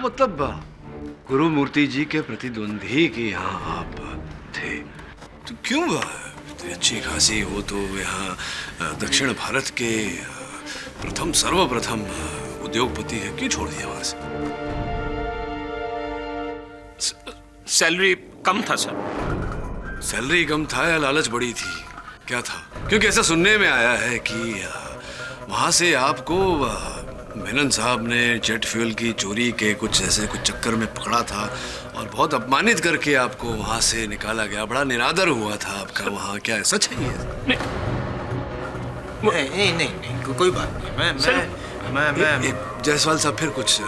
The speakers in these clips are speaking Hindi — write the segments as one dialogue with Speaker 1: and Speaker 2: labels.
Speaker 1: मतलब गुरु मूर्ति जी के प्रतिद्वंदी की यहाँ आप थे।
Speaker 2: तो क्यों इतनी अच्छी खासी हो तो यहाँ दक्षिण भारत के सर्वप्रथम उद्योगपति है, क्यों छोड़ दिया वहां से?
Speaker 3: सैलरी कम था सर।
Speaker 2: सैलरी कम था या लालच बड़ी थी, क्या था? क्योंकि ऐसा सुनने में आया है कि वहां से आपको मेनन साहब ने जेट फ्यूल की चोरी के कुछ चक्कर में पकड़ा था और बहुत अपमानित करके आपको वहां से निकाला गया। बड़ा निरादर हुआ था आपका वहां, क्या सच है ये?
Speaker 4: नहीं, कोई बात नहीं। मैं
Speaker 2: जायसवाल साहब फिर कुछ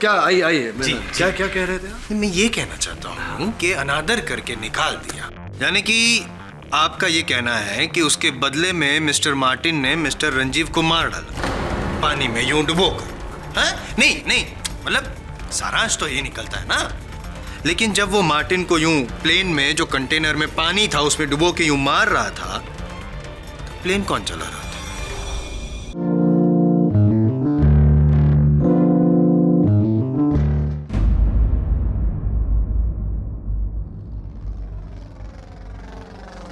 Speaker 1: क्या आइए
Speaker 4: जी,
Speaker 1: क्या कह रहे थे?
Speaker 4: मैं ये कहना चाहता हूँ कि अनादर करके निकाल दिया, यानी कि आपका ये कहना है कि उसके बदले में मिस्टर मार्टिन ने मिस्टर रंजीव को मार डाला पानी में यूं डुबोकर। नहीं, मतलब सारांश तो ये निकलता है ना। लेकिन जब वो मार्टिन को यूं प्लेन में जो कंटेनर में पानी था उसमें डुबो के यूं मार रहा था, तो प्लेन कौन चला रहा था?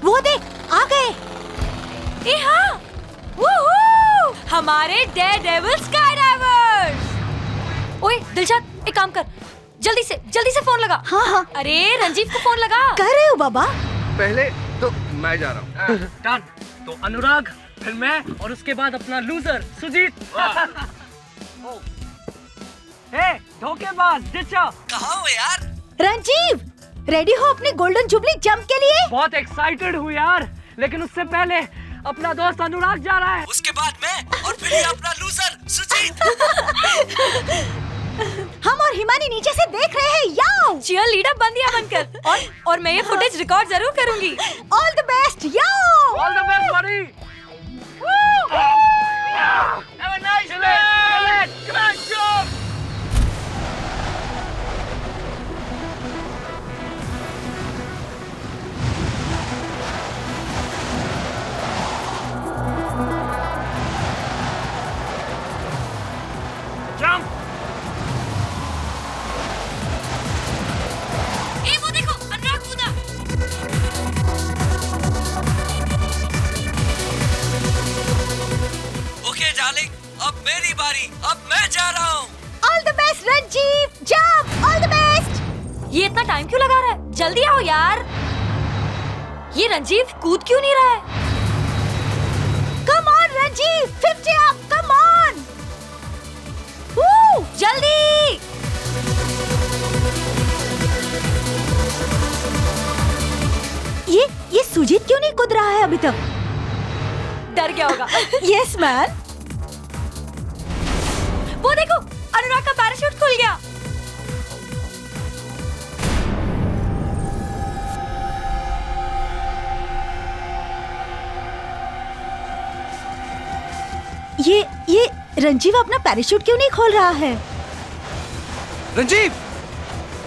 Speaker 5: वो देख, आ गए।
Speaker 6: हमारे डेयरडेविल स्काईडाइवर्स। ओए दिलशाद, एक काम कर, जल्दी से फोन लगा।
Speaker 5: हाँ।
Speaker 6: अरे रंजीव को फोन लगा।
Speaker 5: कर रहे हो बाबा?
Speaker 1: पहले तो मैं जा रहा हूँ।
Speaker 7: डन। तो अनुराग, फिर मैं और उसके बाद अपना लूजर सुजीत। धोखेबाज दिशा।
Speaker 3: कहाँ हो यार?
Speaker 5: रंजीव, रेडी हो अपनी गोल्डन जुबली जंप के लिए?
Speaker 7: बहुत एक्साइटेड हूँ यार, लेकिन उससे पहले अपना दोस्त अनुराग जा रहा है।
Speaker 3: उसके बाद मैं और फिर ये अपना लूजर सुजीत।
Speaker 5: हम और हिमानी नीचे से देख रहे हैं। याओ
Speaker 6: चीयर लीडर बंदिया बनकर। और मैं ये फुटेज रिकॉर्ड जरूर करूंगी।
Speaker 5: All the best. याओ
Speaker 7: ऑल द बेस्ट बड़ी। Have a nice day. Great job.
Speaker 6: वो देखो, अनुराग कूदा।
Speaker 3: ओके डार्लिंग, अब मेरी बारी, अब मैं जा रहा हूँ।
Speaker 5: All the best Ranjeev, jump. All the best.
Speaker 6: ये इतना टाइम क्यों लगा रहा है? जल्दी आओ यार। ये रंजीव कूद क्यों नहीं रहा है?
Speaker 5: Come on Ranjeev, 50 up, come on.
Speaker 6: जल्दी।
Speaker 5: ये सुजीत क्यों नहीं कूद रहा है अभी तक?
Speaker 6: डर गया होगा।
Speaker 5: Yes man.
Speaker 6: वो देखो, अनुराग का पैराशूट खुल गया।
Speaker 5: ये रंजीव अपना पैराशूट क्यों नहीं खोल रहा है?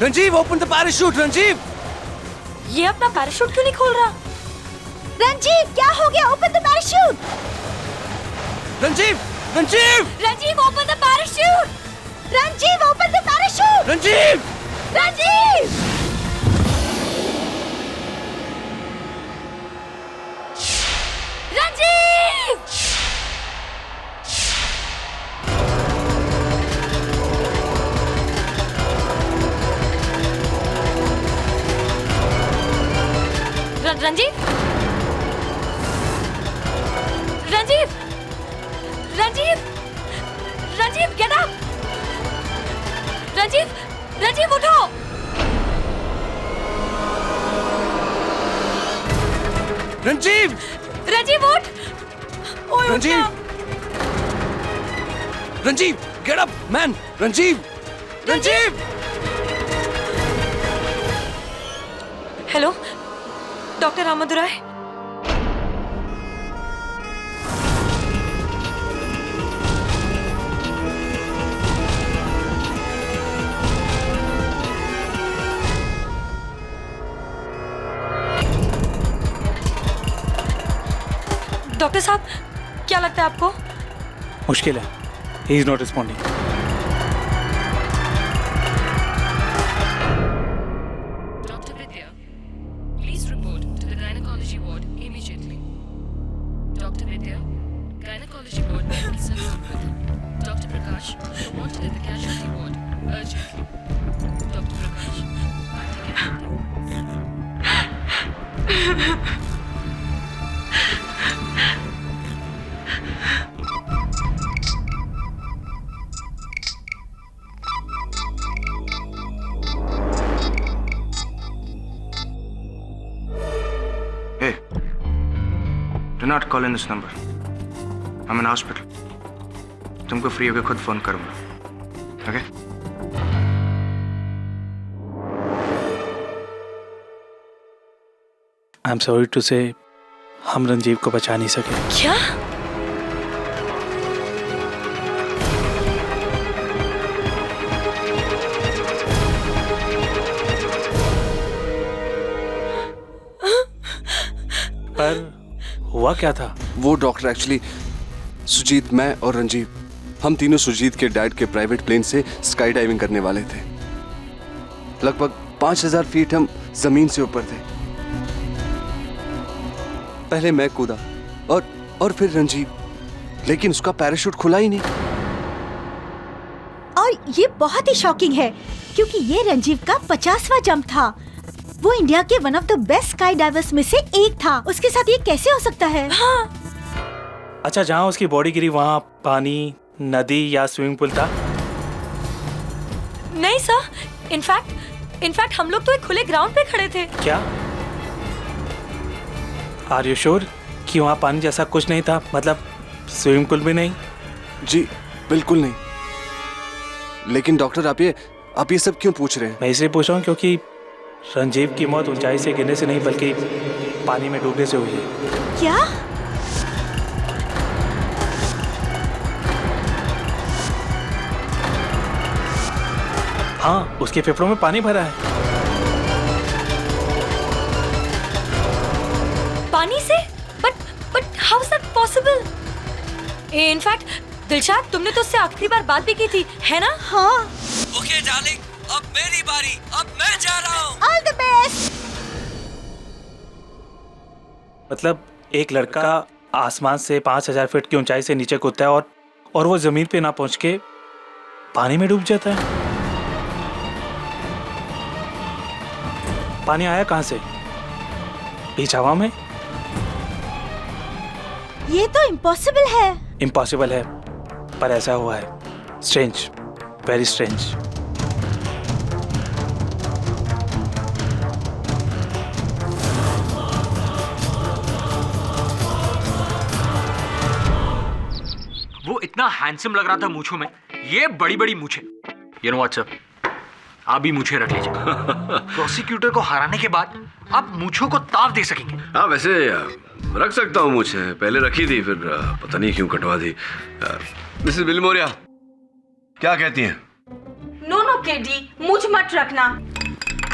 Speaker 1: Ranjeev open the parachute. Ranjeev,
Speaker 6: ये अपना पैराशूट क्यों नहीं खोल रहा?
Speaker 5: रंजीव, क्या हो गया? Open the parachute.
Speaker 1: Ranjeev
Speaker 6: open the parachute.
Speaker 5: Ranjeev, open the parachute.
Speaker 1: Ranjeev.
Speaker 6: Ranjeev get up. Ranjeev उठो। रंजीव उठ। ओए
Speaker 1: Ranjeev get up man. Ranjeev.
Speaker 6: Hello, doctor Ramdurai. Doctor साहब, क्या लगता है आपको?
Speaker 8: मुश्किल है, he is not responding. Hey, do not call in this number. I'm in hospital. तुमको फ्री होकर खुद फोन करूंगा. Okay?
Speaker 9: I'm sorry to say, हम रंजीव को बचा नहीं सके.
Speaker 6: क्या?
Speaker 9: पर हुआ क्या था?
Speaker 2: वो डॉक्टर एक्चुअली सुजीत, मैं और रंजीव, हम तीनों सुजीत के डैड के प्राइवेट प्लेन से स्काई डाइविंग करने वाले थे. लगभग 5000 फीट हम जमीन से ऊपर थे. पहले मैं कूदा और फिर रंजीव, लेकिन उसका पैराशूट खुला ही नहीं.
Speaker 5: और ये बहुत ही शॉकिंग है क्योंकि ये रंजीव का 50वां जंप था. वो इंडिया के one of the best sky divers में से एक था. उसके साथ ये कैसे हो सकता है?
Speaker 6: हाँ.
Speaker 9: अच्छा, जहाँ उसकी बॉडी गिरी वहाँ पानी, नदी या स्विमिंग पूल था?
Speaker 6: नहीं सर, इनफैक्ट हम लोग तो एक खुले ग्राउंड पे खड़े थे.
Speaker 9: क्या? आर यू श्योर कि वहाँ पानी जैसा कुछ नहीं था? मतलब स्विमिंग पूल भी नहीं?
Speaker 2: जी बिल्कुल नहीं. लेकिन डॉक्टर आप ये सब क्यों पूछ रहे हैं?
Speaker 9: मैं इसलिए पूछ रहा हूँ क्योंकि रंजीव की मौत ऊंचाई से गिरने से नहीं बल्कि पानी में डूबने से हुई है.
Speaker 5: क्या?
Speaker 9: हाँ, उसके फेफड़ों में पानी भरा है.
Speaker 6: पानी से? But how is that possible? In fact Dilshad, तुमने तो उससे आखिरी बार बात भी की थी, है ना?
Speaker 5: हाँ.
Speaker 3: ओके डार्लिंग, अब मेरी बारी. अब मैं जा रहा हूँ.
Speaker 5: All the best.
Speaker 9: मतलब एक लड़का आसमान से 5000 फीट की ऊंचाई से नीचे कूदता है और वो जमीन पे ना पहुंच के पानी में डूब जाता है. पानी आया कहां से? बीच हवा में?
Speaker 5: ये तो इम्पॉसिबल है.
Speaker 9: इम्पॉसिबल है, पर ऐसा हुआ है. Strange, very strange.
Speaker 10: वो इतना हैंडसम लग रहा था मूंछों में. ये बड़ी बड़ी मूंछें. यू नो व्हाट्स अप, आप भी मूंछें रख लीजिए. प्रोसिक्यूटर को हराने के बाद आप मूंछों को ताव दे सकेंगे.
Speaker 2: हाँ, वैसे रख सकता हूँ मुझे. पहले रखी थी, फिर पता नहीं क्यों कटवा दी. मिसेस बिलमोरिया, क्या कहती हैं?
Speaker 11: नो केडी, मुझ मत रखना.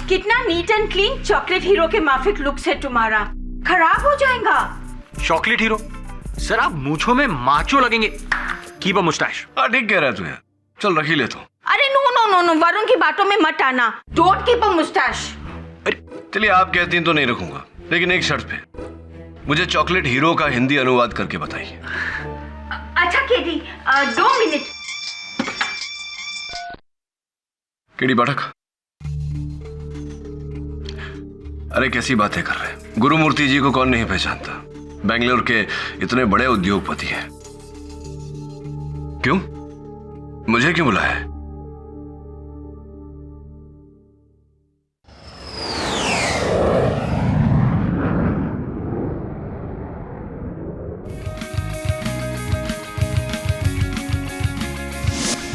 Speaker 11: कितना neat and clean chocolate hero के माफिक लुक है तुम्हारा. खराब हो जाएगा.
Speaker 10: Chocolate hero? सर, आप मूंछों में माचो लगेंगे. Keep a moustache.
Speaker 2: हाँ, ठीक कह रहा है तू यार. चल रख ही ले तो.
Speaker 11: अरे नो, वरुण की बातों में मत आना. Don't keep a moustache.
Speaker 2: चलिए, आप कहती हैं तो नहीं रखूंगा, लेकिन एक शर्त पे. मुझे चॉकलेट हीरो का हिंदी अनुवाद करके बताइए.
Speaker 11: अच्छा केडी, 2 मिनट.
Speaker 2: केडी बाठक, अरे कैसी बातें कर रहे हैं? गुरुमूर्ति जी को कौन नहीं पहचानता? बेंगलोर के इतने बड़े उद्योगपति हैं. क्यों? मुझे क्यों बुलाया है?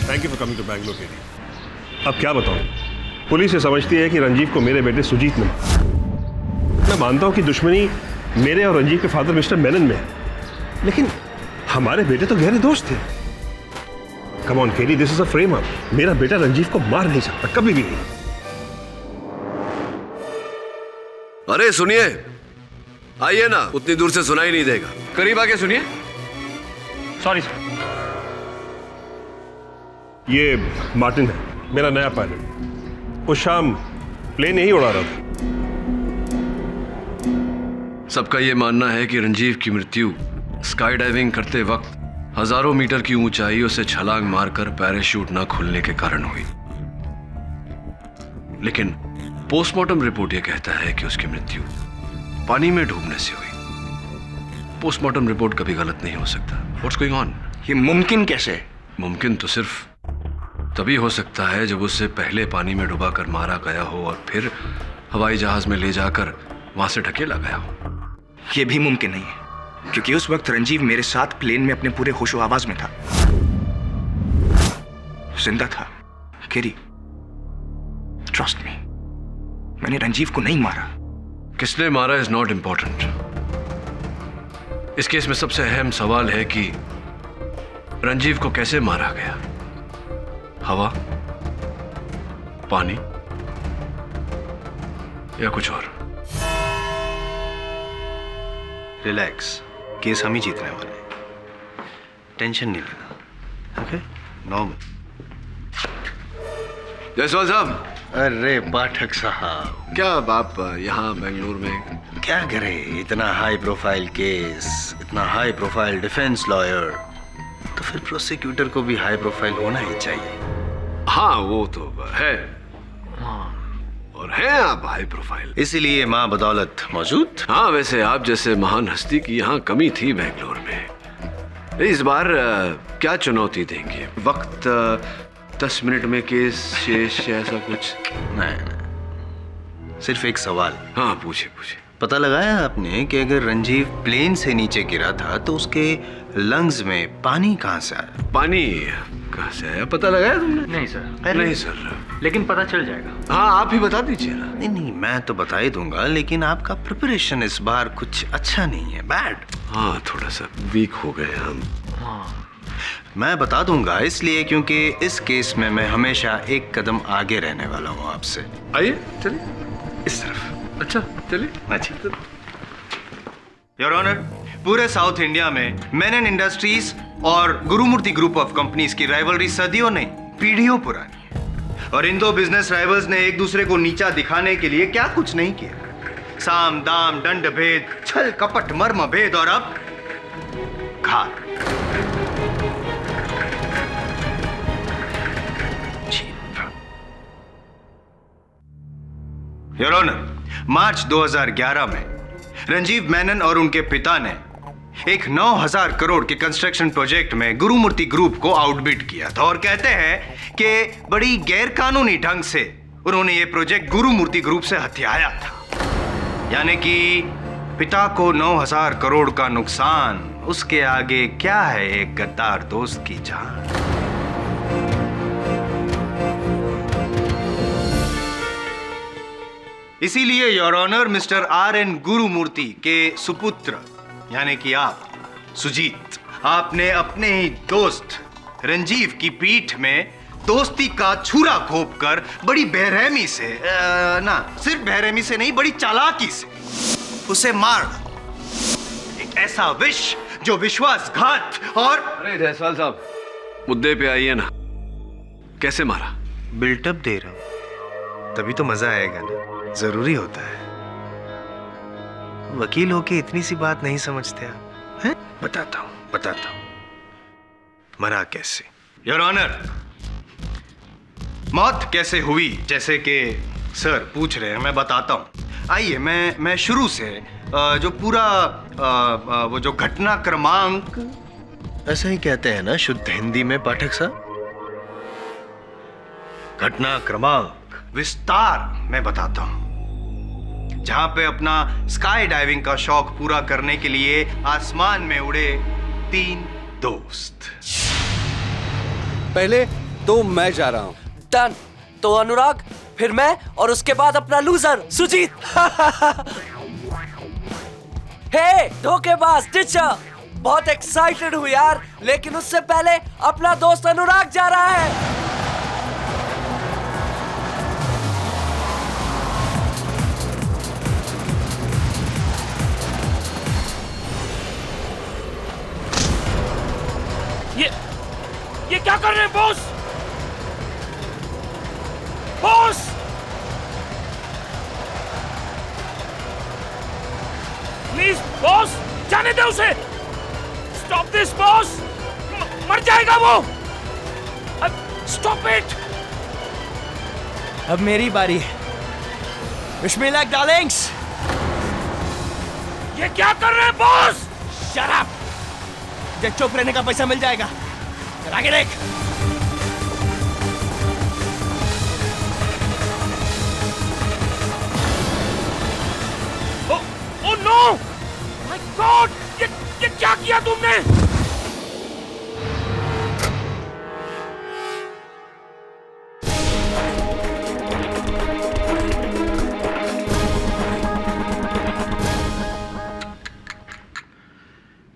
Speaker 12: Thank you for coming to Bangalore के लिए. अब क्या बताऊं, पुलिस ये समझती है कि रंजीव को मेरे बेटे सुजीत ने. मैं मानता हूं कि दुश्मनी मेरे और रंजीव के फादर मिस्टर मेनन में है, लेकिन हमारे बेटे तो गहरे दोस्त थे. कम ऑन केली, this is a frame up. मेरा बेटा रंजीव को मार नहीं सकता, कभी भी नहीं.
Speaker 2: अरे सुनिए, आइए ना, उतनी दूर से सुनाई नहीं देगा. करीब आके सुनिए.
Speaker 12: Sorry sir. ये मार्टिन है, मेरा नया पायलट. उस शाम प्लेन यही उड़ा रहा था.
Speaker 2: सबका यह मानना है कि रंजीव की मृत्यु स्काई डाइविंग करते वक्त हजारों मीटर की ऊंचाइयों से छलांग मारकर पैराशूट न खुलने के कारण हुई. लेकिन पोस्टमार्टम रिपोर्ट ये कहता है कि उसकी मृत्यु पानी में डूबने से हुई। पोस्टमार्टम रिपोर्ट कभी गलत नहीं हो सकता। What's going on?
Speaker 8: ये मुमकिन कैसे?
Speaker 2: मुमकिन तो सिर्फ तभी हो सकता है जब उससे पहले पानी में डुबा कर मारा गया हो और फिर हवाई जहाज में ले जाकर वहां से ढकेला गया हो।
Speaker 8: ये भी मुमकिन नहीं है, क्योंकि उस वक्त रंजीव मेरे साथ प्लेन में अपने पूरे होशो आवाज में था, जिंदा था। केरी, ट्रस्ट मी, मैंने रंजीव को नहीं मारा।
Speaker 2: किसने मारा इज नॉट इंपॉर्टेंट। इस केस में सबसे अहम सवाल है कि रंजीव को कैसे मारा गया। हवा, पानी या कुछ और?
Speaker 4: रिलैक्स, केस हम ही जीतने वाले हैं, टेंशन नहीं लेना। Okay, normal.
Speaker 2: जायसवाल साहब।
Speaker 4: अरे पाठक साहब,
Speaker 2: क्या आप यहाँ बेंगलुरु में
Speaker 4: क्या करे? इतना हाई प्रोफाइल केस, इतना हाई प्रोफाइल डिफेंस लॉयर, तो फिर प्रोसिक्यूटर को भी हाई प्रोफाइल होना ही चाहिए।
Speaker 2: हाँ वो तो है, और हैं आप हाई प्रोफाइल,
Speaker 4: इसीलिए माँ बदौलत मौजूद।
Speaker 2: हाँ, वैसे आप जैसे महान हस्ती की यहाँ कमी थी बेंगलोर में। इस बार क्या चुनौती देंगे? वक्त 10 मिनट में केस शेष ऐसा कुछ?
Speaker 4: नहीं, सिर्फ एक सवाल।
Speaker 2: हाँ पूछे पूछे।
Speaker 4: पता लगाया आपने कि अगर रंजीव प्लेन से नीचे गिरा था तो उसके लंग्स में पानी कहाँ से आया?
Speaker 2: पानी कहाँ से आया पता लगाया तुमने?
Speaker 10: नहीं सर।
Speaker 2: नहीं सर,
Speaker 10: लेकिन पता चल जाएगा।
Speaker 2: हाँ आप ही बता दीजिए ना।
Speaker 4: नहीं, मैं तो बता ही दूंगा, लेकिन आपका प्रिपरेशन इस बार कुछ अच्छा नहीं है, बैड।
Speaker 2: हाँ, थोड़ा सा वीक हो गए हम।
Speaker 4: मैं बता दूंगा इसलिए क्योंकि इस केस में मैं हमेशा एक कदम आगे रहने वाला हूँ आपसे।
Speaker 2: आइए चलिए इस तरफ। अच्छा चलिए।
Speaker 4: अच्छा योर ऑनर, पूरे साउथ इंडिया में मेनन इंडस्ट्रीज और गुरुमूर्ति ग्रुप ऑफ कंपनीज की राइवलरी सदियों नहीं पीढ़ियों पुरानी है, और इन दो बिजनेस राइवल्स ने एक दूसरे को नीचा दिखाने के लिए क्या कुछ नहीं किया। साम दाम दंड भेद, छल कपट मर्म भेद, और अब घात। योर ऑनर, मार्च 2011 में रंजीव मेनन और उनके पिता ने एक 9,000 करोड़ के कंस्ट्रक्शन प्रोजेक्ट में गुरुमूर्ति ग्रुप को आउटबिड किया था, और कहते हैं कि बड़ी गैरकानूनी ढंग से उन्होंने ये प्रोजेक्ट गुरुमूर्ति ग्रुप से हथियाया था। यानी कि पिता को 9,000 करोड़ का नुकसान, उसके आगे क्या है एक गद्दार दोस्त की जान। इसीलिए your honour, mister R.N. Gurumurthy के सुपुत्र यानी कि आप सुजीत, आपने अपने ही दोस्त रंजीव की पीठ में दोस्ती का छुरा घोंप कर बड़ी बेरहमी से, ना सिर्फ बेरहमी से नहीं, बड़ी चालाकी से उसे मार, एक ऐसा विष जो विश्वासघात और।
Speaker 2: अरे जायसवाल साहब, मुद्दे पे आइए ना। कैसे मारा?
Speaker 4: बिल्टअप दे रहा हूं, तभी तो मजा आएगा ना, जरूरी होता है। वकील होके इतनी सी बात नहीं समझते आप हैं? बताता हूं। मरा कैसे? योर ऑनर, मौत कैसे हुई जैसे कि सर पूछ रहे हैं, मैं बताता हूं। आइए मैं शुरू से जो पूरा वो जो घटना क्रमांक, ऐसा ही कहते हैं ना शुद्ध हिंदी में पाठक साहब, घटना क्रमांक विस्तार मैं बताता हूं। जहां पे अपना स्काई डाइविंग का शौक पूरा करने के लिए आसमान में उड़े 3 दोस्त।
Speaker 3: पहले तो मैं जा रहा हूँ। डन। तो अनुराग, फिर मैं, और उसके बाद अपना लूजर सुजीत। हे धोखेबाज टीचर, बहुत एक्साइटेड हूँ यार, लेकिन उससे पहले अपना दोस्त अनुराग जा रहा है।
Speaker 9: ये क्या कर रहे हैं बॉस? बॉस! प्लीज बॉस, जाने दे उसे। स्टॉप दिस बॉस, मर जाएगा वो। Stop it.
Speaker 3: अब मेरी बारी है। Wish me luck Darling's.
Speaker 7: ये क्या कर रहे हैं बॉस?
Speaker 3: Shut up. तुझे चुप रहने का पैसा मिल जाएगा। चल आगे देख।
Speaker 7: Oh no! My god! ये क्या किया तुमने?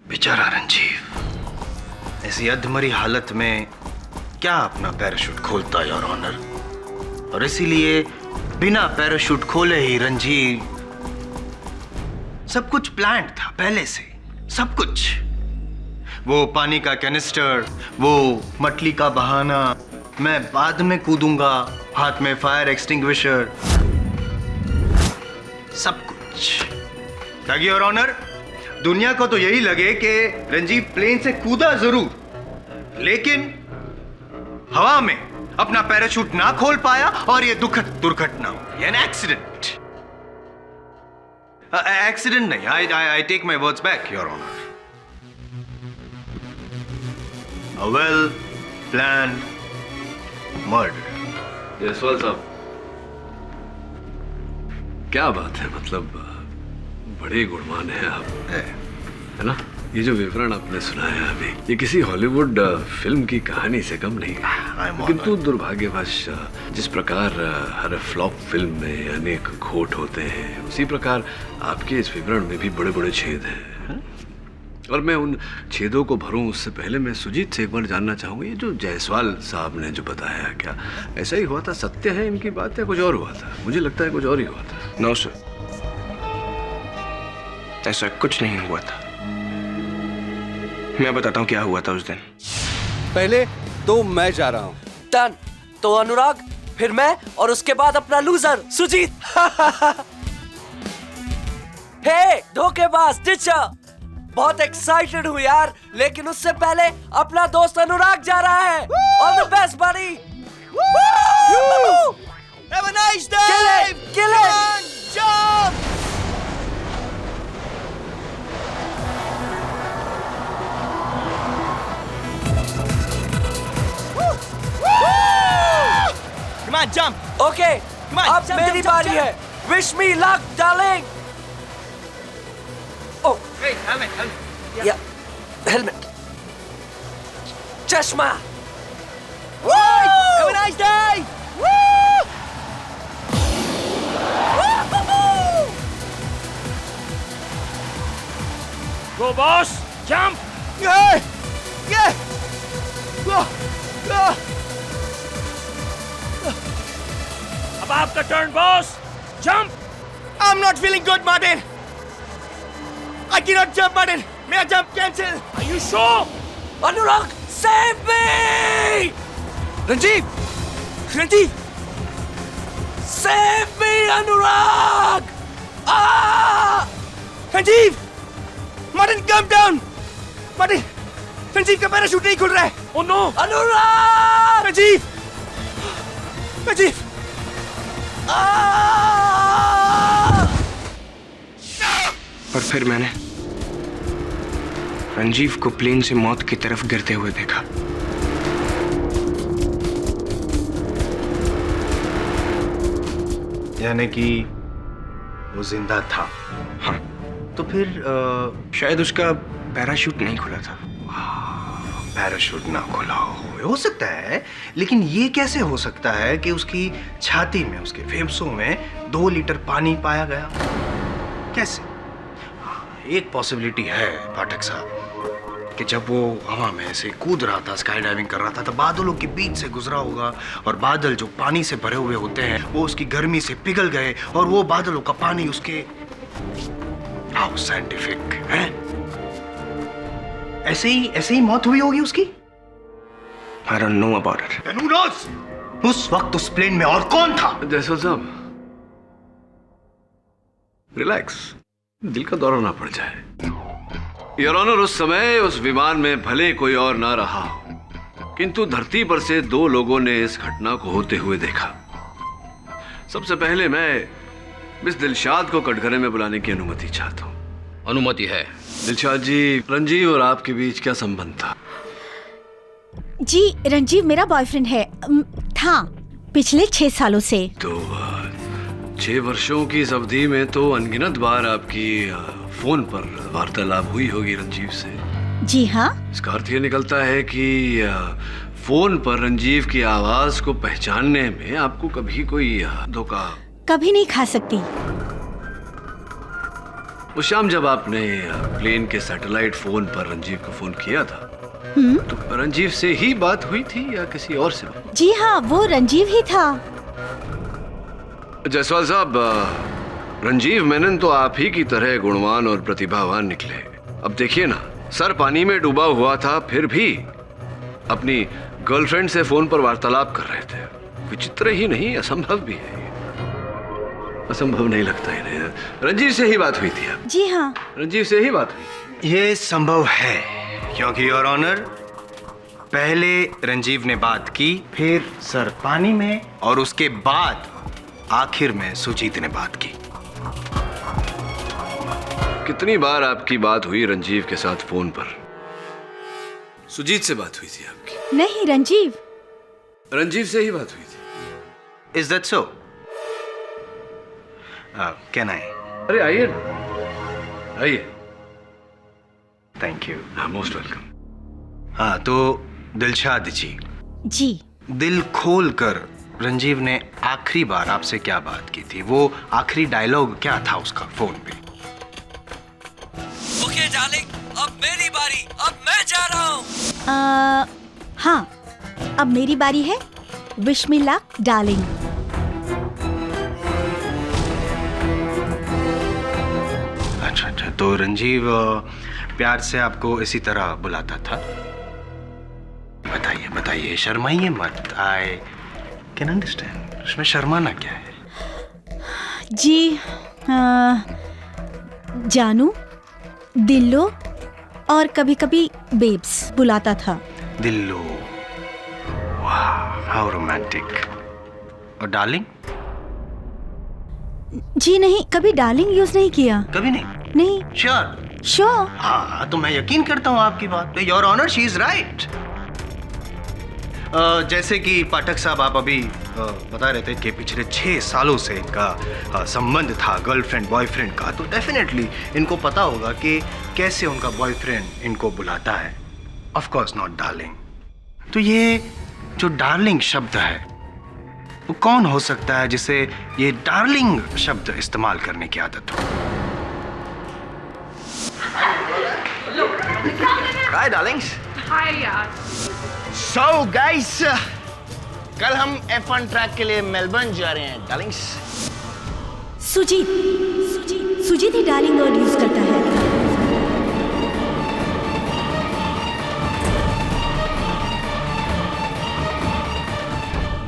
Speaker 4: बेचारा रंजीव ऐसी अधमरी हालत में क्या अपना पैराशूट खोलता योर ऑनर, और इसीलिए बिना पैराशूट खोले ही रंजीव, सब कुछ प्लान्ड था पहले से, सब कुछ। वो पानी का कैनिस्टर, वो मटली का बहाना, मैं बाद में कूदूंगा, हाथ में फायर एक्सटिंग्विशर, सब कुछ। ताकि योर ऑनर दुनिया को तो यही लगे कि रंजीव प्लेन से कूदा जरूर, लेकिन हवा में अपना पैराशूट ना खोल पाया और ये दुखद दुर्घटना हुई, एन एक्सीडेंट। एक्सीडेंट नहीं, I take my words back your honour. A well planned murder.
Speaker 2: Jaiswal साहब, क्या बात है, मतलब बड़े गुणवान हैं आप, है ना? ये जो विवरण आपने सुनाया अभी, ये किसी हॉलीवुड फिल्म की कहानी से कम नहीं है। किंतु दुर्भाग्यवश जिस प्रकार हर फ्लॉप फिल्म में अनेक खोट होते हैं, उसी प्रकार आपके इस विवरण में भी बड़े बड़े छेद हैं। और मैं उन छेदों को भरूं उससे पहले मैं सुजीत से एक बार जानना चाहूंगा, ये जो जायसवाल साहब ने जो बताया, क्या ऐसा ही हुआ था? सत्य है इनकी बात या कुछ और हुआ था? मुझे लगता है कुछ और ही हुआ था।
Speaker 8: नो सर, ऐसा कुछ नहीं हुआ था। मैं बताता हूँ क्या हुआ था उस दिन।
Speaker 1: पहले तो मैं जा रहा हूँ।
Speaker 3: डन। तो अनुराग, फिर मैं, और उसके बाद अपना लूजर सुजीत। हे धोखेबाज टीचर, बहुत एक्साइटेड हूँ यार, लेकिन उससे पहले अपना दोस्त अनुराग जा रहा है। All the best buddy.
Speaker 13: Have a nice day.
Speaker 3: Kill it.
Speaker 13: Jump.
Speaker 3: Come on, jump. Okay. Come on. अब मेरी बारी है। Wish me luck, darling. Oh.
Speaker 13: Hey, helmet.
Speaker 3: Yeah. Helmet. चश्मा.
Speaker 13: Have a nice day.
Speaker 7: Go boss, jump. अब आपका turn boss, jump.
Speaker 3: I'm not feeling good, Martin. I cannot jump, Martin. मेरा jump cancel.
Speaker 7: Are you sure?
Speaker 3: Anurag, save me!
Speaker 1: Ranjeev!
Speaker 3: Ranjeev! Save me, Anurag! Ranjeev! Martin, come down! Martin, Ranjeev का पैराशूट नहीं खुल रहा है।
Speaker 7: Oh no!
Speaker 3: अनुराग! रंजीव! रंजीव!
Speaker 8: और फिर मैंने रंजीव को प्लेन से मौत की तरफ गिरते हुए देखा।
Speaker 4: यानी कि वो जिंदा था।
Speaker 8: हाँ,
Speaker 4: तो फिर
Speaker 8: शायद उसका पैराशूट नहीं खुला था।
Speaker 4: पैराशूट ना खुला हो सकता है, लेकिन ये कैसे हो सकता है कि उसकी छाती में, उसके फेफड़ों में 2 लीटर पानी पाया गया? कैसे? एक पॉसिबिलिटी है पाठक साहब कि जब वो हवा में ऐसे कूद रहा था, स्काई डाइविंग कर रहा था, तो बादलों के बीच से गुजरा होगा, और बादल जो पानी से भरे हुए होते हैं वो उसकी गर्मी से पिघल गए, और वो बादलों का पानी उसके। हाउ साइंटिफिक है? ऐसे ही मौत हुई होगी उसकी।
Speaker 8: I don't know about it.
Speaker 4: Then who knows? उस वक्त उस प्लेन में और कौन था?
Speaker 2: जयसवाल साहब, रिलैक्स, दिल का दौरा ना पड़ जाए। योर ऑनर, उस समय उस विमान में भले कोई और ना रहा हो, किंतु धरती पर से 2 लोगों ने इस घटना को होते हुए देखा। सबसे पहले मैं मिस दिलशाद को कटघरे में बुलाने की अनुमति चाहता हूँ।
Speaker 10: अनुमति है।
Speaker 2: दिलशाद जी, रंजीव और आपके बीच क्या संबंध था?
Speaker 5: जी रंजीव मेरा बॉयफ्रेंड है, था पिछले 6 सालों से।
Speaker 2: तो 6 वर्षों की इस अवधि में तो अनगिनत बार आपकी फोन पर वार्तालाप हुई होगी रंजीव से।
Speaker 5: जी हाँ।
Speaker 2: इसका अर्थ ये निकलता है कि फोन पर रंजीव की आवाज को पहचानने में आपको कभी कोई धोखा
Speaker 5: कभी नहीं खा सकती।
Speaker 2: उस शाम जब आपने प्लेन के सैटेलाइट फोन पर रंजीव को फोन किया था, तो रंजीव से ही बात हुई थी या किसी और से?
Speaker 5: जी हाँ, वो रंजीव ही था।
Speaker 2: जायसवाल साहब, रंजीव मेनन तो आप ही की तरह गुणवान और प्रतिभावान निकले। अब देखिए ना, सर पानी में डूबा हुआ था, फिर भी अपनी गर्लफ्रेंड से फोन पर वार्तालाप कर रहे थे। विचित्र ही नहीं, असंभव भी है। असंभव नहीं लगता इन्हें। रंजीव से ही बात हुई थी अब?
Speaker 5: जी हाँ,
Speaker 2: रंजीव से ही बात हुई।
Speaker 4: ये संभव है क्योंकि योर ऑनर, पहले रंजीव ने बात की, फिर सर पानी में, और उसके बाद आखिर में सुजीत ने बात की।
Speaker 2: कितनी बार आपकी बात हुई रंजीव के साथ फोन पर? सुजीत से बात हुई थी आपकी?
Speaker 5: नहीं, रंजीव।
Speaker 2: रंजीव से ही बात हुई थी।
Speaker 4: Is that so? Can I?
Speaker 2: अरे आइए, आइए।
Speaker 4: Thank you.
Speaker 2: Most welcome.
Speaker 4: हाँ, तो दिलशाद जी, दिल खोल कर रंजीव ने आखिरी बार आपसे क्या बात की थी? वो आखिरी डायलॉग क्या था उसका फोन पे?
Speaker 3: ओके डार्लिंग, अब मेरी बारी, अब मैं जा रहा हूँ।
Speaker 5: हाँ, अब मेरी बारी है। Wish me luck darling.
Speaker 4: अच्छा, तो रंजीव प्यार से आपको इसी तरह बुलाता था? बताइए बताइए, शर्माइए मत। I can understand. उसमें शर्माना क्या है?
Speaker 5: जी जानू, दिल्लो और कभी कभी बेब्स बुलाता था।
Speaker 4: दिल्लो, वाह हाउ रोमांटिक। और डार्लिंग?
Speaker 5: जी नहीं, कभी डार्लिंग यूज नहीं किया।
Speaker 4: कभी नहीं?
Speaker 5: नहीं।
Speaker 4: श्योर?
Speaker 5: श्योर।
Speaker 4: हाँ, तो मैं यकीन करता हूँ आपकी बात पे। Your honour, she is right. जैसे कि पाठक साहब आप अभी बता रहे थे कि पिछले 6 सालों से इनका संबंध था गर्लफ्रेंड बॉयफ्रेंड का, तो डेफिनेटली इनको पता होगा कि कैसे उनका बॉयफ्रेंड इनको बुलाता है। Of course not darling. तो ये जो डार्लिंग शब्द है, वो कौन हो सकता है जिसे ये डार्लिंग शब्द इस्तेमाल करने की आदत हो?
Speaker 14: हाय डार्लिंग्स।
Speaker 11: हाय यार।
Speaker 14: सो गाइस, कल हम F1 ट्रैक के लिए मेलबर्न जा रहे हैं डार्लिंग्स।
Speaker 5: सुजीत ही डार्लिंग वर्ड यूज करता है।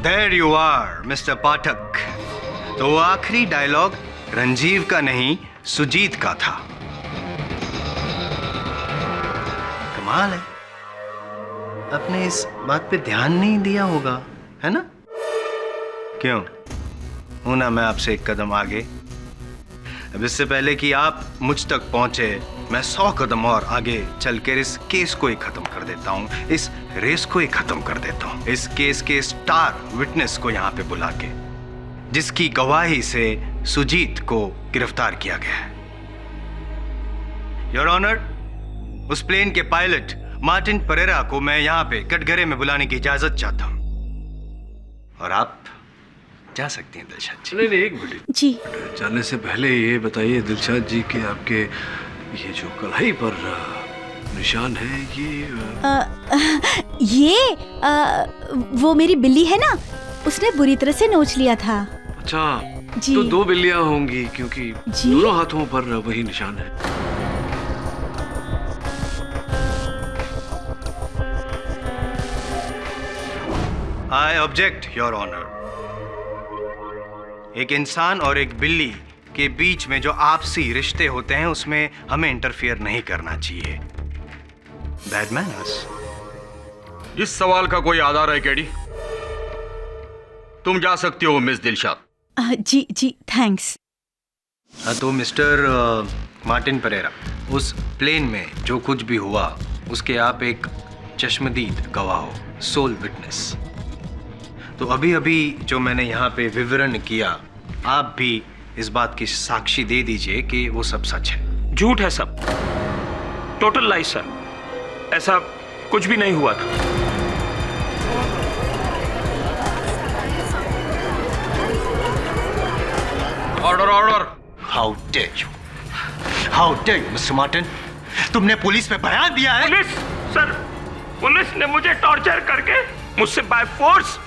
Speaker 4: There you are, Mr. पाठक। तो आखिरी डायलॉग रंजीव का नहीं, सुजीत का था। कमाल है, आपने इस बात पे ध्यान नहीं दिया होगा, है ना? क्यों? हूं ना मैं आपसे एक कदम आगे। अब इससे पहले कि आप मुझ तक पहुंचे, मैं 100 कदम और आगे चलकर इस केस को ही खत्म कर देता हूं, इस रेस को ही खत्म कर देता हूं, इस केस के स्टार विटनेस को यहां पे बुला के, जिसकी गवाही से सुजीत को गिरफ्तार किया गया है। योर ऑनर, उस प्लेन के पायलट मार्टिन परेरा को मैं यहां पे कटघरे में बुलाने की इजाजत चाहता हूं, और आप जा सकती हैं दिलशाद जी।
Speaker 2: नहीं, एक मिनट
Speaker 5: जी।
Speaker 2: जाने से पहले ये बताइए दिलशाद जी कि आपके ये जो कलाई पर निशान है,
Speaker 5: ये वो मेरी बिल्ली है ना, उसने बुरी तरह से नोच लिया था।
Speaker 2: अच्छा
Speaker 5: जी।
Speaker 2: तो 2 बिल्लियां होंगी क्योंकि दोनों हाथों पर वही निशान है।
Speaker 4: I object your honour. एक इंसान और एक बिल्ली के बीच में जो आपसी रिश्ते होते हैं, उसमें हमें इंटरफियर नहीं करना चाहिए। Bad manners.
Speaker 10: इस सवाल का कोई आधार है केडी? तुम जा सकती हो मिस दिलशाद।
Speaker 5: जी जी थैंक्स।
Speaker 4: तो मिस्टर मार्टिन परेरा, उस प्लेन में जो कुछ भी हुआ उसके आप एक चश्मदीद गवाह हो, सोल विटनेस। तो अभी अभी जो मैंने यहाँ पे विवरण किया, आप भी इस बात की साक्षी दे दीजिए कि वो सब सच है।
Speaker 9: झूठ है सब, टोटल लाइस सर, ऐसा कुछ भी नहीं हुआ था।
Speaker 4: Order order. How dare you, how dare you mister Martin, तुमने पुलिस में बयान दिया है?
Speaker 9: पुलिस सर, पुलिस ने मुझे टॉर्चर करके मुझसे बाय फोर्स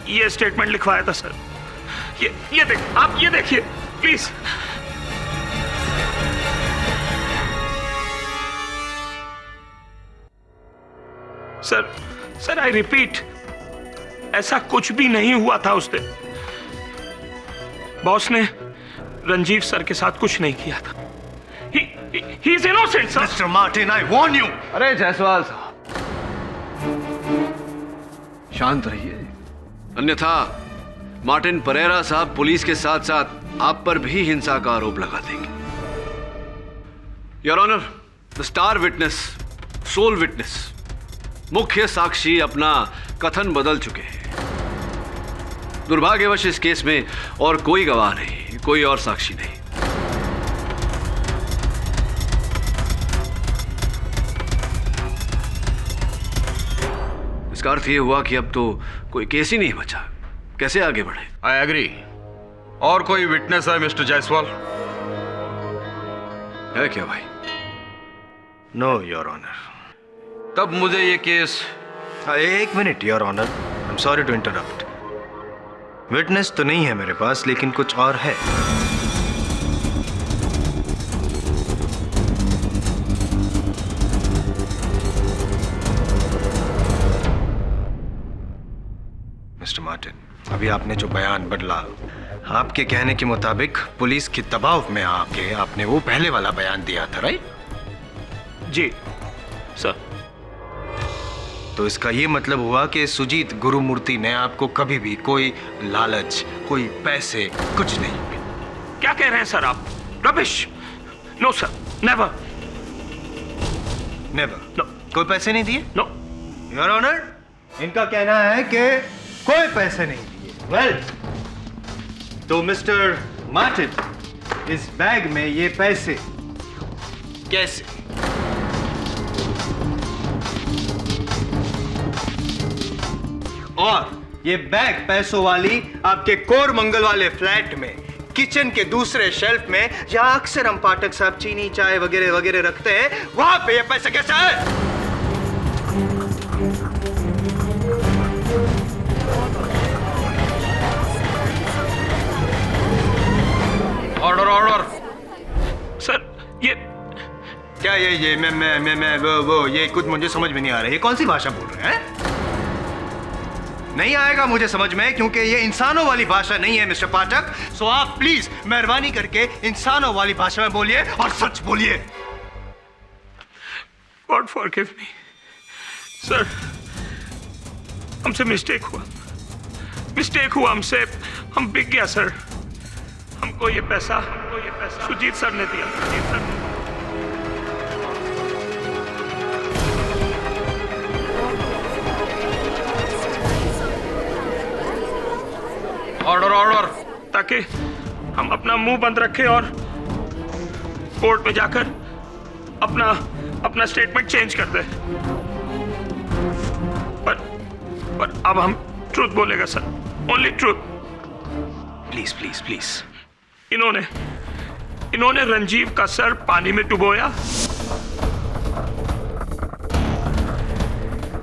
Speaker 9: ये स्टेटमेंट लिखवाया था सर। ये देखिए, आप ये देखिए प्लीज। सर आई रिपीट, ऐसा कुछ भी नहीं हुआ था उस दिन। बॉस ने रंजीव सर के साथ कुछ नहीं किया था। He is innocent, sir.
Speaker 4: Mr. Martin, I warn you.
Speaker 1: अरे जायसवाल साहब, शांत रहिए, अन्यथा मार्टिन परेरा साहब पुलिस के साथ साथ आप पर भी हिंसा का आरोप लगा देंगे। Your honour, the star witness, sole witness, मुख्य साक्षी अपना कथन बदल चुके हैं। दुर्भाग्यवश इस केस में और कोई गवाह नहीं, कोई और साक्षी नहीं। इसका अर्थ यह हुआ कि अब तो कोई केस ही नहीं बचा। कैसे आगे बढ़े?
Speaker 15: I agree. और कोई विटनेस है मिस्टर जायसवाल?
Speaker 1: है क्या भाई?
Speaker 4: No your honour.
Speaker 15: तब मुझे ये केस।
Speaker 4: एक minute your honour, I am sorry to interrupt. Witness तो नहीं है मेरे पास, लेकिन कुछ और है। मिस्टर मार्टिन, अभी आपने जो बयान बदला, आपके कहने के मुताबिक पुलिस के दबाव में आके आपने वो पहले वाला बयान दिया था, राइट?
Speaker 9: जी सर।
Speaker 4: तो इसका ये मतलब हुआ कि सुजीत गुरुमूर्ति ने आपको कभी भी कोई लालच, कोई पैसे, कुछ नहीं।
Speaker 9: क्या कह रहे हैं सर आप? Rubbish. No sir, never.
Speaker 4: Never? No. कोई पैसे नहीं दिए?
Speaker 9: नो
Speaker 4: योर ऑनर, इनका कहना है कि कोई पैसे नहीं दिए। वेल, तो मिस्टर मार्टिन, इस बैग में ये पैसे कैसे? और ये बैग पैसों वाली आपके कोरमंगल वाले फ्लैट में किचन के दूसरे शेल्फ में, जहां अक्सर हम पाठक साहब चीनी, चाय वगैरह वगैरह रखते हैं, वहां पे ये पैसे कैसे आए?
Speaker 15: Order order.
Speaker 9: सर ये
Speaker 4: क्या ये मैं वो ये कुछ मुझे समझ में नहीं आ रहा है। ये कौन सी भाषा बोल रहे हैं? नहीं आएगा मुझे समझ में, क्योंकि ये इंसानों वाली भाषा नहीं है मिस्टर पाठक। सो आप प्लीज मेहरबानी करके इंसानों वाली भाषा में बोलिए और सच बोलिए।
Speaker 9: गॉड फॉरगिव मी सर, हमसे मिस्टेक हुआ हमसे, हम बिक गया सर। हमको ये पैसा सुजीत सर ने दिया।
Speaker 15: Order order.
Speaker 9: ताकि हम अपना मुंह बंद रखें और कोर्ट में जाकर अपना स्टेटमेंट चेंज कर दें। पर अब हम ट्रूथ बोलेगा sir, only truth.
Speaker 4: Please please please.
Speaker 9: इन्होंने रंजीव का सर पानी में डुबोया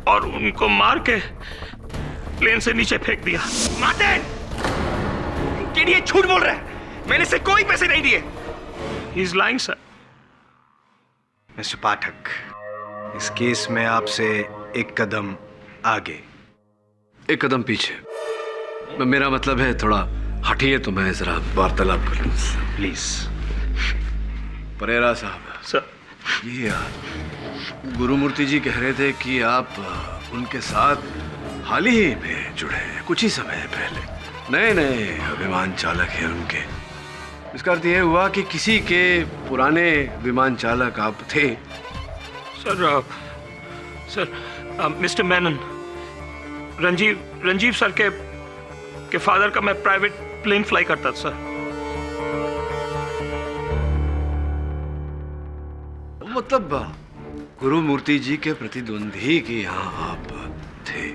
Speaker 9: और उनको मार के प्लेन से नीचे फेंक दिया।
Speaker 13: मार्टिन, ये झूठ बोल रहा है। मैंने से कोई पैसे नहीं दिए।
Speaker 9: He is lying, sir.
Speaker 4: Mister Pathak, इस केस में आपसे एक कदम आगे,
Speaker 1: एक कदम पीछे। मेरा मतलब है थोड़ा हटिए तो मैं जरा वार्तालाप कर लूं।
Speaker 4: प्लीज।
Speaker 1: परेरा साहब।
Speaker 9: सर।
Speaker 1: ये गुरुमूर्ति जी कह रहे थे कि आप उनके साथ हाल ही में जुड़े हैं, कुछ ही समय पहले। नए नए विमान चालक हैं उनके। इसका अर्थ यह हुआ कि किसी के पुराने विमान चालक आप थे।
Speaker 9: Sir mister Menon, Ranjeev sir के फादर का मैं प्राइवेट प्लेन फ्लाई करता था सर।
Speaker 1: मतलब गुरुमूर्ति जी के प्रतिद्वंदी के यहाँ आप थे।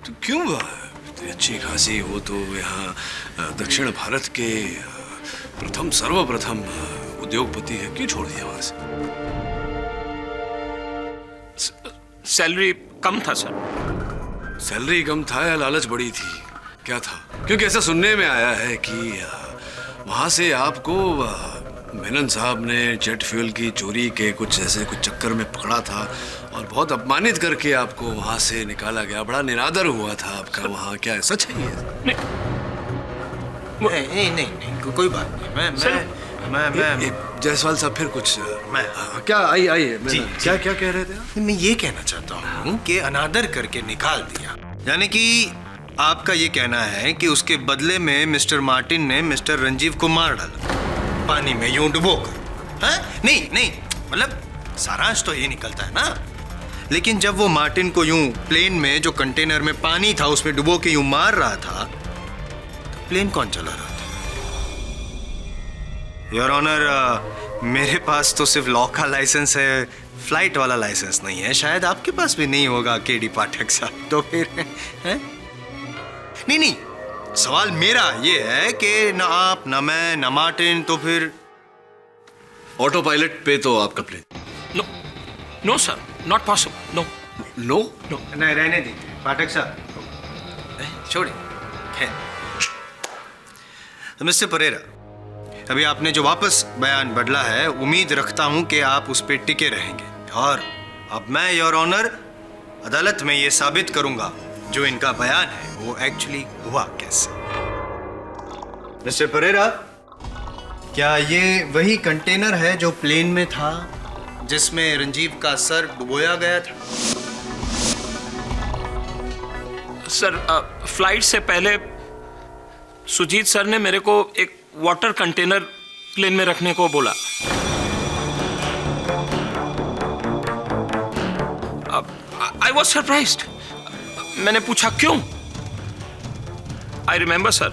Speaker 2: तो क्यों इतनी अच्छी खासी हो तो यहाँ दक्षिण भारत के सर्वप्रथम उद्योगपति है, क्यों छोड़ दिया वहां से?
Speaker 9: सैलरी कम था सर।
Speaker 2: सैलरी कम था या लालच बड़ी थी, क्या था? क्योंकि ऐसा सुनने में आया है कि वहां से आपको मेनन साहब ने जेट फ्यूल की चोरी के कुछ चक्कर में पकड़ा था और बहुत अपमानित करके आपको वहां से निकाला गया। बड़ा निरादर हुआ था आपका वहां, क्या है? सच है ये?
Speaker 4: नहीं, कोई बात नहीं। मैं
Speaker 2: जायसवाल साहब फिर कुछ
Speaker 1: क्या आइए
Speaker 4: क्या कह रहे थे? मैं ये कहना चाहता हूँ कि अनादर करके निकाल दिया, यानी कि आपका ये कहना है कि उसके बदले में मिस्टर मार्टिन ने मिस्टर रंजीव को मार डाला पानी में यूं डुबोकर। नहीं, मतलब सारांश तो ये निकलता है ना। लेकिन जब वो मार्टिन को यूं प्लेन में जो कंटेनर में पानी था उसमें डुबो के यूं मार रहा था, तो प्लेन कौन चला रहा था? योर ऑनर, मेरे पास तो सिर्फ लॉ का लाइसेंस है, फ्लाइट वाला लाइसेंस नहीं है। शायद आपके पास भी नहीं होगा केडी पाठक साहब। तो फिर है? नहीं, सवाल मेरा ये है कि ना आप, ना मैं, ना मार्टिन, तो फिर
Speaker 2: ऑटो पायलट पे तो आपका plane.
Speaker 9: No sir, not possible.
Speaker 2: No,
Speaker 4: नहीं, रहने दीजिए पाठक साहब, छोड़िए। तो मिस्टर परेरा, अभी आपने जो वापस बयान बदला है, उम्मीद रखता हूं कि आप उस पर टिके रहेंगे। और अब मैं योर ऑनर अदालत में ये साबित करूंगा जो इनका बयान है वो एक्चुअली हुआ कैसे। मिस्टर परेरा, क्या ये वही कंटेनर है जो प्लेन में था जिसमें रंजीव का सर डुबोया गया था?
Speaker 9: सर, फ्लाइट से पहले सुजीत सर ने मेरे को एक वाटर कंटेनर प्लेन में रखने को बोला। I was surprised. मैंने पूछा क्यों? आई रिमेंबर सर,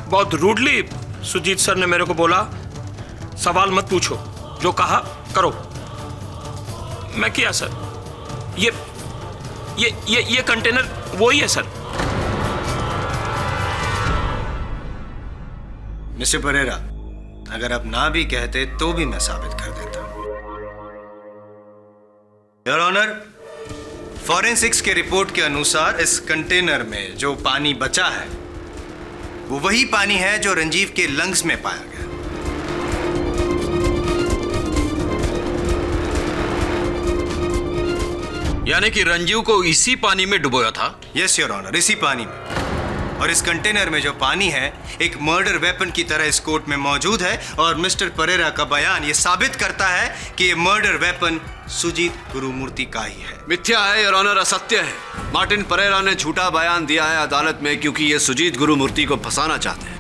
Speaker 9: बहुत रूडली सुजीत सर ने मेरे को बोला, सवाल मत पूछो, जो कहा करो। मैं किया सर। ये कंटेनर वो ही है सर।
Speaker 4: मिस्टर परेरा, अगर आप ना भी कहते तो भी मैं साबित कर देता। योर ऑनर, फॉरेंसिक्स के रिपोर्ट के अनुसार इस कंटेनर में जो पानी बचा है वो वही पानी है जो रंजीव के लंग्स में पाया गया।
Speaker 15: यानी कि रंजीव को इसी पानी में डुबोया था?
Speaker 4: यस योर ऑनर, इसी पानी में। और इस कंटेनर में जो पानी है एक मर्डर वेपन की तरह इस कोर्ट में मौजूद है। और मिस्टर परेरा का बयान ये साबित करता है कि ये मर्डर वेपन सुजीत गुरुमूर्ति का ही है।
Speaker 2: मिथ्या है योर ऑनर, असत्य है। मार्टिन परेरा ने झूठा बयान दिया है अदालत में क्योंकि ये सुजीत गुरुमूर्ति को फंसाना चाहते हैं।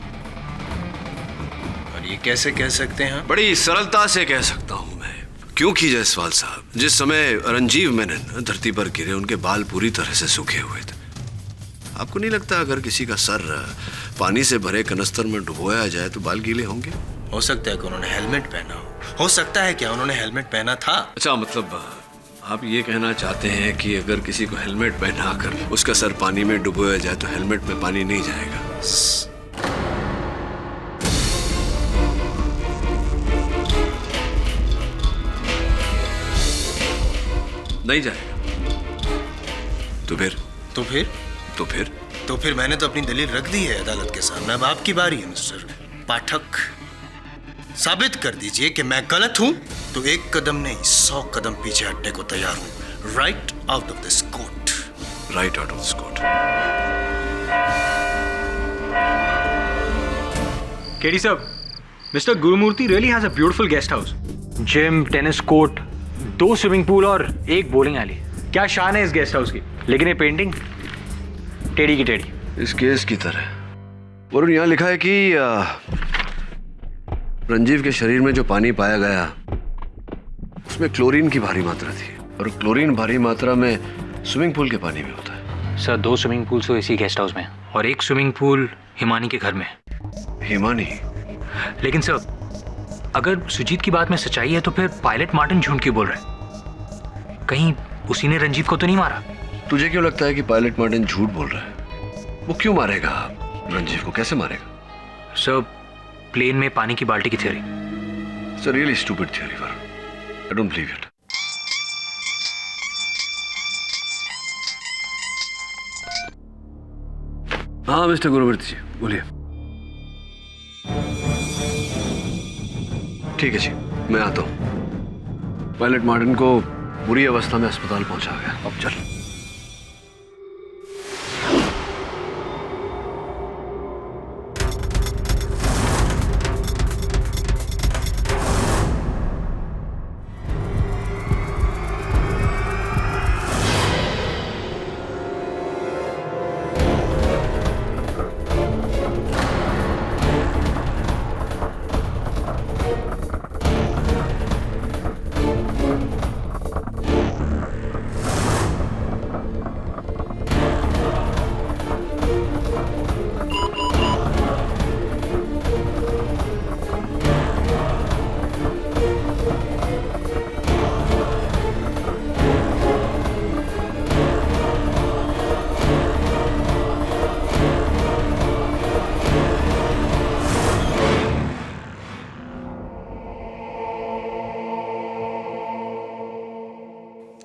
Speaker 4: और ये कैसे कह सकते हैं?
Speaker 2: बड़ी सरलता से कह सकता हूं मैं, क्योंकि जायसवाल साहब, जिस समय रंजीव मेनन धरती पर गिरे उनके बाल पूरी तरह से सूखे हुए थे। आपको नहीं लगता अगर किसी का सर पानी से भरे कनस्तर में डुबोया जाए तो बाल गीले होंगे?
Speaker 4: हो सकता है कि उन्होंने हेलमेट पहना हो सकता है क्या उन्होंने हेलमेट पहना था?
Speaker 2: अच्छा, मतलब आप ये कहना चाहते हैं कि अगर किसी को हेलमेट पहनाकर उसका सर पानी में डुबोया जाए तो हेलमेट में पानी नहीं जाएगा? नहीं जाएगा। तो फिर
Speaker 4: मैंने तो अपनी दलील रख दी है अदालत के सामने। अब आपकी बारी है मिस्टर पाठक। साबित कर दीजिए कि मैं गलत हूं तो एक कदम नहीं 100 कदम पीछे हटने को तैयार हूं। Right out of this court.
Speaker 2: Right out of this court.
Speaker 10: KD साहब, mister Gurumurthy really has a beautiful guest house, gym, tennis court, 2 swimming pool और 1 बॉलिंग एली। क्या शान है इस गेस्ट हाउस की। लेकिन ये पेंटिंग टेढ़ी की टेढ़ी।
Speaker 1: इस केस की तरह वरुण, यहाँ लिखा है कि रंजीव के शरीर में जो पानी पाया गया उसमें क्लोरीन की भारी मात्रा थी, और क्लोरीन भारी मात्रा में स्विमिंग पूल के पानी में होता है।
Speaker 10: सर 2 स्विमिंग पूल्स तो इसी गेस्ट हाउस में और 1 स्विमिंग पूल हिमानी के घर में।
Speaker 1: हिमानी?
Speaker 10: लेकिन सर अगर सुजीत की बात में सच्चाई है तो फिर पायलट मार्टिन झूठ क्यों बोल रहा है? कहीं उसी ने रंजीव को तो नहीं मारा?
Speaker 1: तुझे क्यों लगता है कि पायलट मार्टिन झूठ बोल रहा है? वो क्यों मारेगा रंजीव को? कैसे मारेगा?
Speaker 10: सर प्लेन में पानी की बाल्टी की theory.
Speaker 1: It's a really stupid theory, Varun. I don't believe it. हाँ मिस्टर गुरुवर्ती जी, बोलिए। ठीक है जी, मैं आता हूँ। पायलट मार्टिन को बुरी अवस्था में अस्पताल पहुंचा गया। अब चल।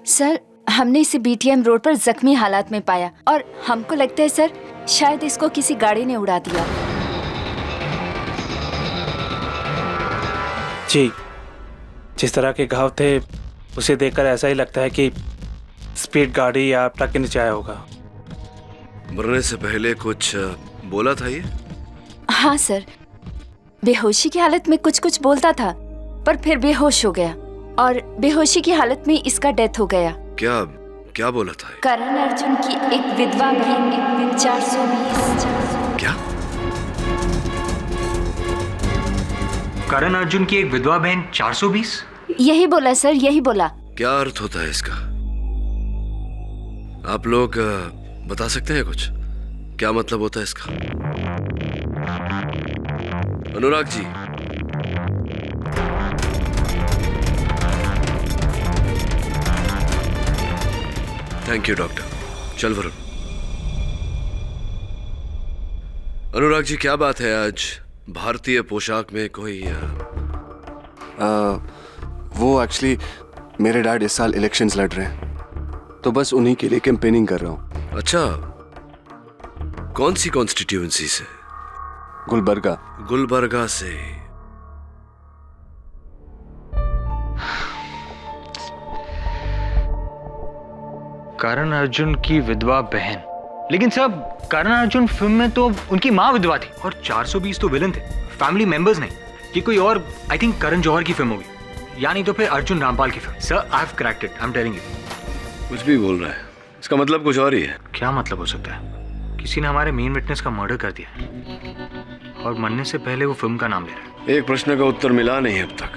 Speaker 16: सर, हमने इसे बीटीएम रोड पर जख्मी हालात में पाया और हमको लगता है सर शायद इसको किसी गाड़ी ने उड़ा दिया।
Speaker 17: जी, जिस तरह के घाव थे उसे देखकर ऐसा ही लगता है कि स्पीड गाड़ी या ट्रक के नीचे आया होगा।
Speaker 2: मरने से पहले कुछ बोला था ये?
Speaker 16: हाँ सर, बेहोशी की हालत में कुछ कुछ बोलता था पर फिर बेहोश हो गया और बेहोशी की हालत में इसका डेथ हो गया।
Speaker 2: क्या क्या बोला था?
Speaker 16: करण अर्जुन की एक विधवा बहन 420।
Speaker 2: क्या?
Speaker 10: करण अर्जुन की एक विधवा बहन 420?
Speaker 16: यही बोला सर, यही बोला।
Speaker 2: क्या अर्थ होता है इसका? आप लोग बता सकते हैं कुछ? क्या मतलब होता है इसका? Anurag ji, thank you doctor. चल वरुण। अनुराग जी, क्या बात है आज भारतीय पोशाक में कोई
Speaker 18: वो एक्चुअली मेरे डैड इस साल इलेक्शंस लड़ रहे हैं तो बस उन्हीं के लिए कैंपेनिंग कर रहा हूँ।
Speaker 2: अच्छा, कौन सी कॉन्स्टिट्यूएंसी से?
Speaker 18: गुलबर्गा।
Speaker 2: गुलबर्गा से।
Speaker 10: करण अर्जुन की विधवा बहन, लेकिन सब करण अर्जुन फिल्म में तो उनकी माँ विधवा थी और 420 तो विलन थे, फैमिली मेंबर्स नहीं। ये कोई और आई थिंक करण जौहर की फिल्म होगी, यानी तो फिर अर्जुन रामपाल की film. Sir I have cracked it, I am telling you.
Speaker 2: कुछ भी बोल रहा है, इसका मतलब कुछ और ही है।
Speaker 10: क्या मतलब हो सकता है? किसी ने हमारे मेन विटनेस का मर्डर कर दिया और मरने से पहले वो फिल्म का नाम ले रहा है।
Speaker 2: एक प्रश्न का उत्तर मिला नहीं अब तक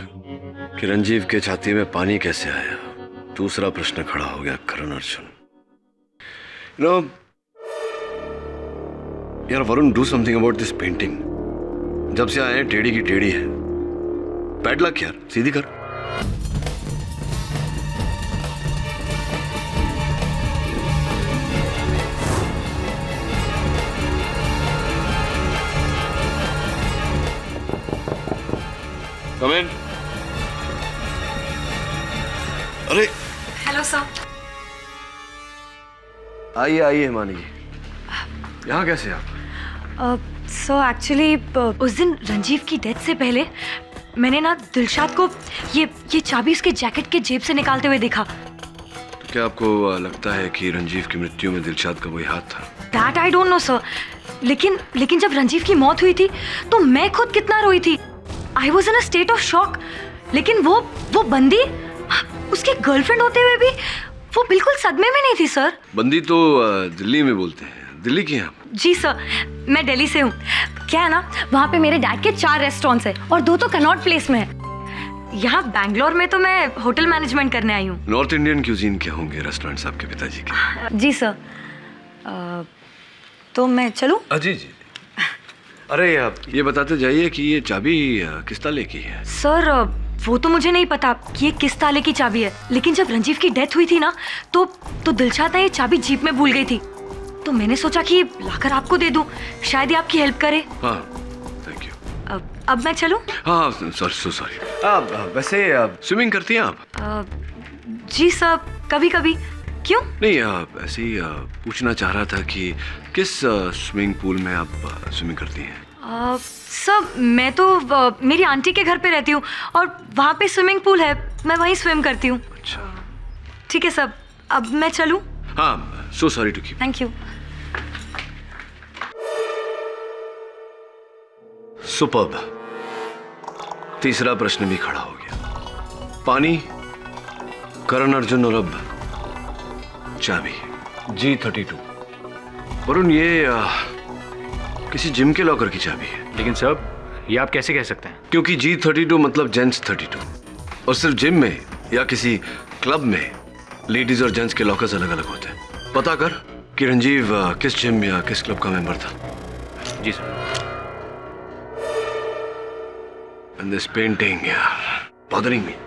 Speaker 2: कि रंजीव के छाती में पानी कैसे आया। दूसरा प्रश्न खड़ा हो गया, करण अर्जुन। You know, यार Varun, do something about this painting. जब से आए हैं टेढ़ी की टेढ़ी है। बैड लक यार, सीधी कर। Come in. अरे
Speaker 6: हेलो सर।
Speaker 1: आइए आइए हिमानी जी, यहाँ कैसे आप?
Speaker 6: सो एक्चुअली उस दिन रंजीव की डेथ से पहले मैंने ना दिलशाद को ये चाबी उसके जैकेट के जेब से निकालते हुए देखा।
Speaker 2: तो क्या आपको लगता है कि रंजीव की मृत्यु में दिलशाद का कोई हाथ था?
Speaker 6: That I don't know sir, लेकिन जब रंजीव की मौत हुई थी तो मैं खुद कितना रोई थी। I was in a state of shock. लेकिन वो बंदी उसकी गर्लफ्रेंड होते हुए भी वो बिल्कुल सदमे में नहीं थी सर।
Speaker 2: बंदी तो दिल्ली में बोलते हैं, दिल्ली की हैं आप?
Speaker 6: जी सर, मैं दिल्ली से हूँ। क्या है ना, वहाँ पे मेरे डैड के 4 रेस्टोरेंट्स हैं और 2 तो कनॉट प्लेस में है। यहाँ बैंगलोर में तो मैं होटल मैनेजमेंट करने आई हूँ।
Speaker 2: नॉर्थ इंडियन क्यूजीन के होंगे रेस्टोरेंट्स आपके पिताजी के?
Speaker 6: जी सर। तो मैं चलूँ?
Speaker 2: जी जी। अरे आप ये बताते जाइए कि ये चाबी किस ताले की है?
Speaker 6: सर वो तो मुझे नहीं पता कि ये किस ताले की चाबी है, लेकिन जब रंजीव की डेथ हुई थी ना तो दिलशाद ये चाबी जीप में भूल गई थी, तो मैंने सोचा कि लाकर आपको दे दूं, शायद ये आपकी हेल्प करे।
Speaker 2: हाँ, थैंक यू।
Speaker 6: अब मैं चलूं?
Speaker 2: हाँ सॉरी। वैसे स्विमिंग करती हैं आप?
Speaker 6: जी सर, कभी कभी। क्यों?
Speaker 2: नहीं, ऐसे ही पूछना चाह रहा था कि किस स्विमिंग पूल में आप स्विमिंग करती हैं?
Speaker 6: सर मैं तो मेरी आंटी के घर पे रहती हूँ और वहाँ पे स्विमिंग पूल है, मैं वहीं स्विम करती हूँ।
Speaker 2: अच्छा
Speaker 6: ठीक है सर, अब मैं चलूँ?
Speaker 2: हाँ, so sorry to keep.
Speaker 6: Thank you.
Speaker 2: Superb. तीसरा प्रश्न भी खड़ा हो गया। पानी, करण अर्जुन और अब चाबी G32। वरुण, ये किसी जिम के लॉकर की चाबी है।
Speaker 10: लेकिन सर ये आप कैसे कह सकते हैं?
Speaker 2: क्योंकि G32 मतलब जेंट्स 32, और सिर्फ जिम में या किसी क्लब में लेडीज और जेंट्स के लॉकर्स अलग अलग होते हैं। पता कर कि रंजीव किस जिम या किस क्लब का मेंबर था।
Speaker 10: जी sir.
Speaker 2: And this painting, bothering me.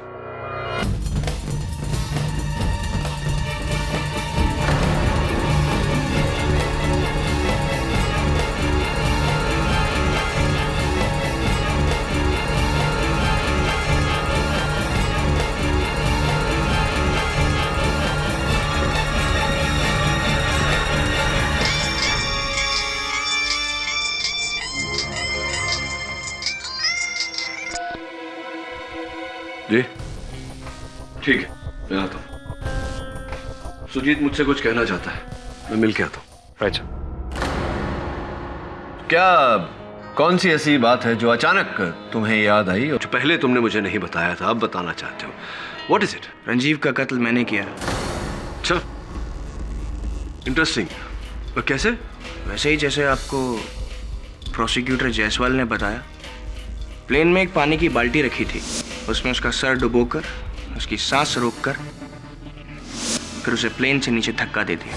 Speaker 2: जी ठीक है, मैं आता हूँ। सुजीत मुझसे कुछ कहना चाहता है, मैं मिल के आता हूँ।
Speaker 10: अच्छा,
Speaker 2: क्या कौन सी ऐसी बात है जो अचानक तुम्हें याद आई और जो पहले तुमने मुझे नहीं बताया था, अब बताना चाहते हो? What is it?
Speaker 8: रंजीव का कत्ल मैंने किया।
Speaker 2: अच्छा, इंटरेस्टिंग। कैसे?
Speaker 8: वैसे ही जैसे आपको प्रोसिक्यूटर जायसवाल ने बताया। प्लेन में एक पानी की बाल्टी रखी थी, उसमें उसका सर डुबोकर, उसकी सांस रोककर, फिर उसे प्लेन से नीचे धक्का दे दिया।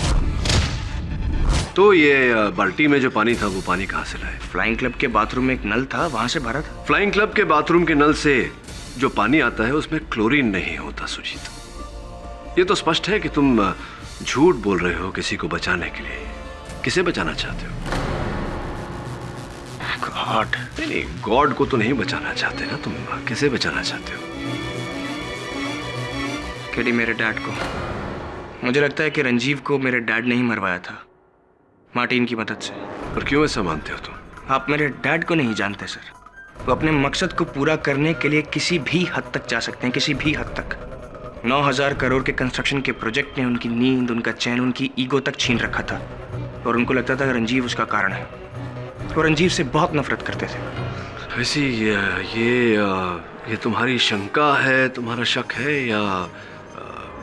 Speaker 2: तो ये बाल्टी में जो पानी था वो पानी कहाँ से लाए?
Speaker 8: फ्लाइंग क्लब के बाथरूम में एक नल था, वहां से भरा था।
Speaker 2: फ्लाइंग क्लब के बाथरूम के नल से जो पानी आता है उसमें क्लोरीन नहीं होता सुजीत। ये तो स्पष्ट है कि तुम झूठ बोल रहे हो किसी को बचाने के लिए। किसे बचाना चाहते हो?
Speaker 8: गॉड।
Speaker 2: नहीं, गॉड को तो नहीं बचाना चाहते ना तुम, किसे बचाना चाहते हो?
Speaker 8: केडी, मेरे डैड को। मुझे लगता है कि रंजीव को मेरे डैड ने ही मरवाया था, मार्टिन की मदद से।
Speaker 2: पर क्यों ऐसा मानते हो तुम?
Speaker 8: आप मेरे डैड को नहीं जानते सर। वो अपने मकसद को पूरा करने के लिए किसी भी हद तक जा सकते हैं, किसी भी हद तक। 9,000 करोड़ के कंस्ट्रक्शन के प्रोजेक्ट ने उनकी नींद, उनका चैन, उनकी ईगो तक छीन रखा था, और उनको लगता था कि रंजीव उसका कारण है। वो रंजीव से बहुत नफरत करते थे।
Speaker 2: वैसे ये तुम्हारी शंका है, तुम्हारा शक है, या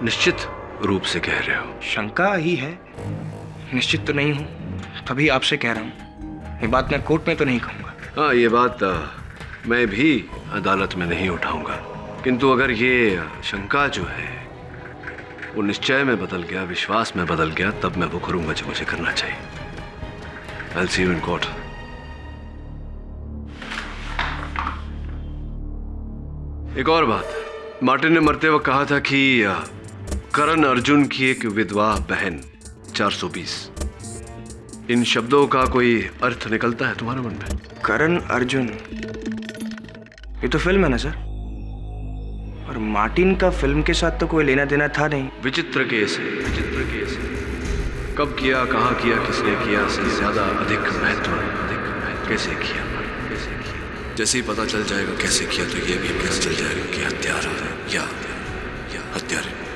Speaker 2: निश्चित रूप से कह रहे हो?
Speaker 8: शंका ही है, निश्चित तो नहीं हूँ, तभी आपसे कह रहा हूँ। ये बात मैं कोर्ट में तो नहीं कहूँगा।
Speaker 2: हाँ, ये बात मैं भी अदालत में नहीं उठाऊंगा, किंतु अगर ये शंका जो है वो निश्चय में बदल गया, विश्वास में बदल गया, तब मैं वो करूंगा जो मुझे करना चाहिए। I'll see you in court. एक और बात, मार्टिन ने मरते वक्त कहा था कि करण अर्जुन की एक विधवा बहन 420। इन शब्दों का कोई अर्थ निकलता है तुम्हारे मन में?
Speaker 8: करण अर्जुन, ये तो फिल्म है ना सर, और मार्टिन का फिल्म के साथ तो कोई लेना देना था नहीं।
Speaker 2: विचित्र केस है, विचित्र केस है। कब किया, कहाँ किया, किसने किया से ज्यादा अधिक महत्व कैसे किया। जैसे ही पता चल जाएगा कैसे किया, तो ये भी पता चल जाएगा कि हत्यारा या हत्यारे।